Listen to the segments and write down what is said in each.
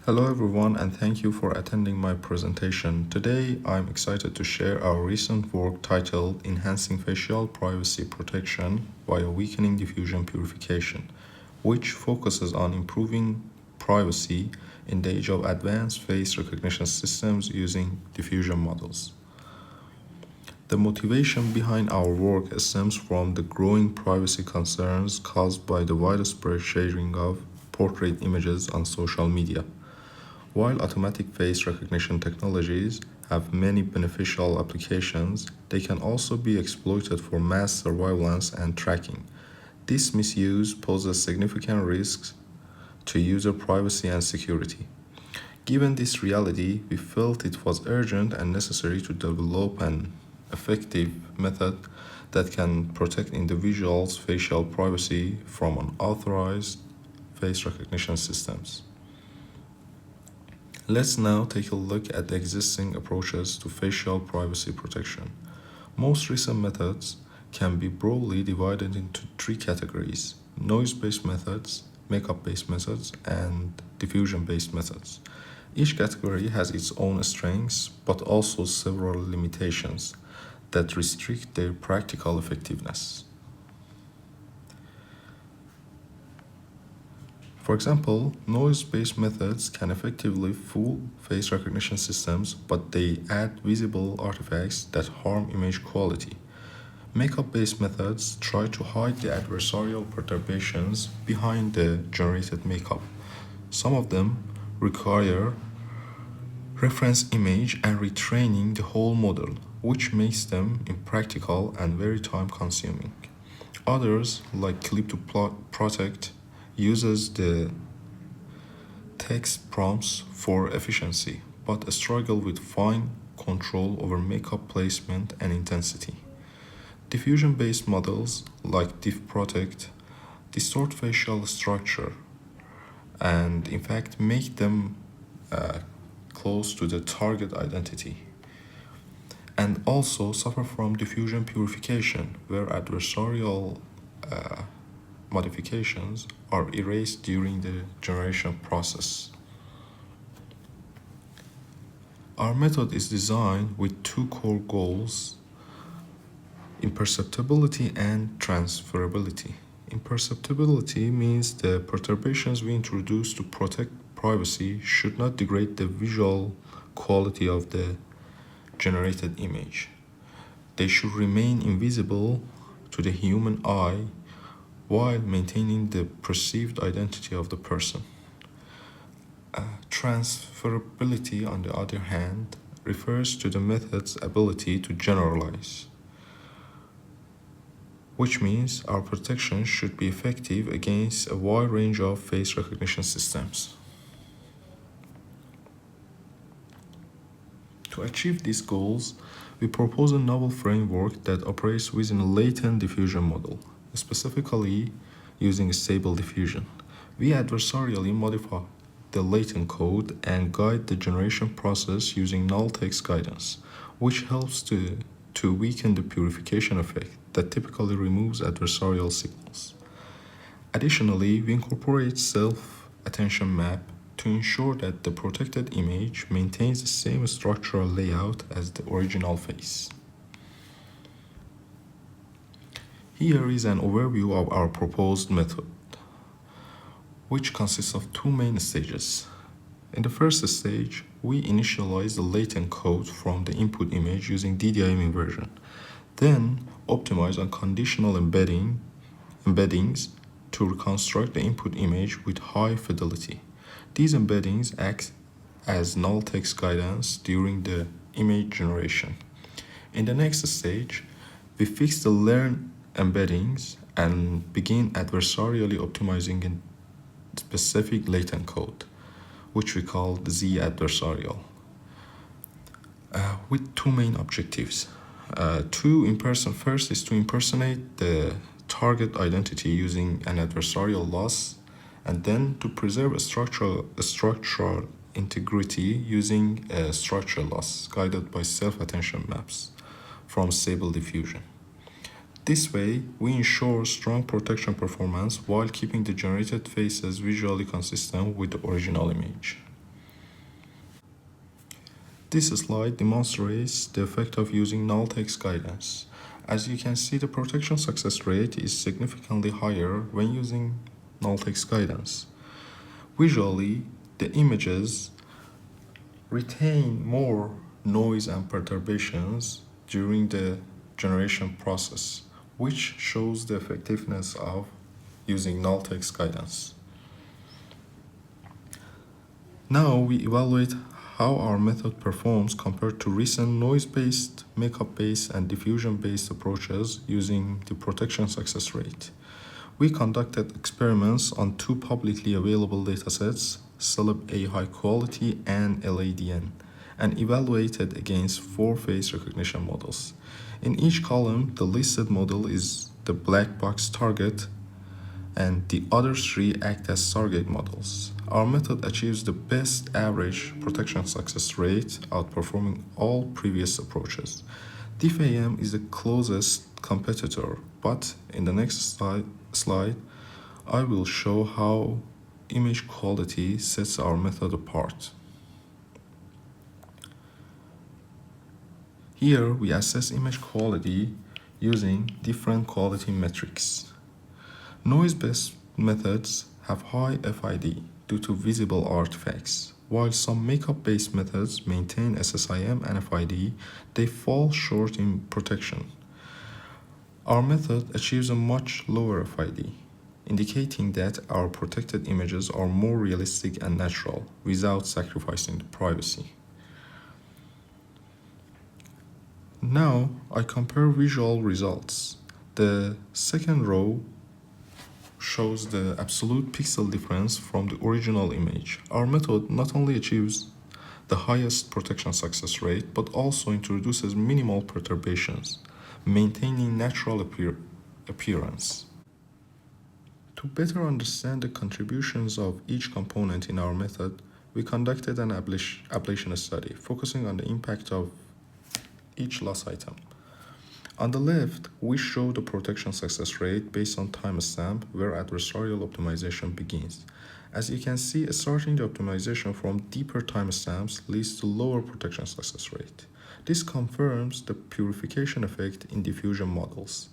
Hello everyone and thank you for attending my presentation. Today I'm excited to share our recent work titled Enhancing Facial Privacy Protection via Weakening Diffusion Purification, which focuses on improving privacy in the age of advanced face recognition systems using diffusion models. The motivation behind our work stems from the growing privacy concerns caused by the widespread sharing of portrait images on social media. While automatic face recognition technologies have many beneficial applications, they can also be exploited for mass surveillance and tracking. This misuse poses significant risks to user privacy and security. Given this reality, we felt it was urgent and necessary to develop an effective method that can protect individuals' facial privacy from unauthorized face recognition systems. Let's now take a look at the existing approaches to facial privacy protection. Most recent methods can be broadly divided into three categories: noise-based methods, makeup-based methods, and diffusion-based methods. Each category has its own strengths, but also several limitations that restrict their practical effectiveness. For example, noise-based methods can effectively fool face recognition systems, but they add visible artifacts that harm image quality. Makeup-based methods try to hide the adversarial perturbations behind the generated makeup. Some of them require reference image and retraining the whole model, which makes them impractical and very time-consuming. Others, like Clip to Protect, uses the text prompts for efficiency, but struggle with fine control over makeup placement and intensity. Diffusion-based models like DiffProtect distort facial structure and in fact make them close to the target identity, and also suffer from diffusion purification, where adversarial modifications are erased during the generation process. Our method is designed with two core goals: imperceptibility and transferability. Imperceptibility means the perturbations we introduce to protect privacy should not degrade the visual quality of the generated image. They should remain invisible to the human eye while maintaining the perceived identity of the person. Transferability, on the other hand, refers to the method's ability to generalize, which means our protection should be effective against a wide range of face recognition systems. To achieve these goals, we propose a novel framework that operates within a latent diffusion model, specifically using stable diffusion. We adversarially modify the latent code and guide the generation process using null text guidance, which helps to weaken the purification effect that typically removes adversarial signals. Additionally, we incorporate self-attention map to ensure that the protected image maintains the same structural layout as the original face. Here is an overview of our proposed method, which consists of two main stages. In the first stage, we initialize the latent code from the input image using DDIM inversion, then optimize on conditional embeddings to reconstruct the input image with high fidelity. These embeddings act as null text guidance during the image generation. In the next stage, we fix the learned embeddings and begin adversarially optimizing a specific latent code, which we call the Z adversarial, with two main objectives. First is to impersonate the target identity using an adversarial loss, and then to preserve a structural integrity using a structural loss guided by self-attention maps from stable diffusion. This way, we ensure strong protection performance while keeping the generated faces visually consistent with the original image. This slide demonstrates the effect of using null text guidance. As you can see, the protection success rate is significantly higher when using null text guidance. Visually, the images retain more noise and perturbations during the generation process, which shows the effectiveness of using null text guidance. Now we evaluate how our method performs compared to recent noise-based, makeup-based, and diffusion-based approaches using the protection success rate. We conducted experiments on two publicly available datasets, CELEB-A high quality and LADN, and evaluated against four face recognition models. In each column, the listed model is the black box target, and the other three act as surrogate models. Our method achieves the best average protection success rate, outperforming all previous approaches. Diffam is the closest competitor, but in the next slide, I will show how image quality sets our method apart. Here we assess image quality using different quality metrics. Noise-based methods have high FID due to visible artifacts, while some makeup-based methods maintain SSIM and FID, they fall short in protection. Our method achieves a much lower FID, indicating that our protected images are more realistic and natural without sacrificing the privacy. Now I compare visual results. The second row shows the absolute pixel difference from the original image. Our method not only achieves the highest protection success rate, but also introduces minimal perturbations, maintaining natural appearance. To better understand the contributions of each component in our method, we conducted an ablation study, focusing on the impact of each loss item. On the left, we show the protection success rate based on timestamp where adversarial optimization begins. As you can see, starting the optimization from deeper timestamps leads to lower protection success rate. This confirms the purification effect in diffusion models,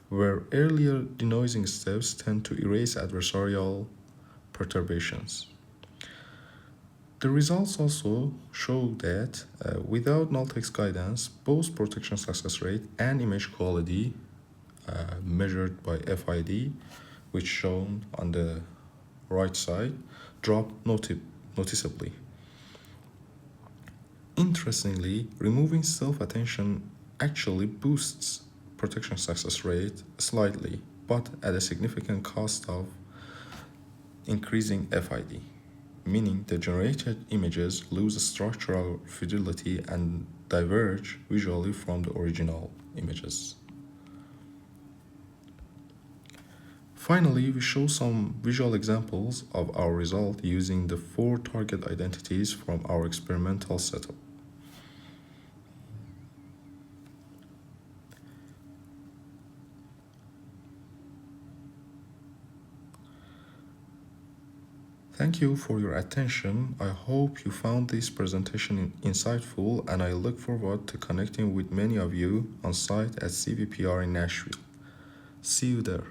where earlier denoising steps tend to erase adversarial perturbations. The results also show that without null text guidance, both protection success rate and image quality measured by FID, which shown on the right side, drop noticeably. Interestingly, removing self-attention actually boosts protection success rate slightly, but at a significant cost of increasing FID, meaning the generated images lose structural fidelity and diverge visually from the original images. Finally, we show some visual examples of our result using the 4 target identities from our experimental setup. Thank you for your attention. I hope you found this presentation insightful, and I look forward to connecting with many of you on site at CVPR in Nashville. See you there.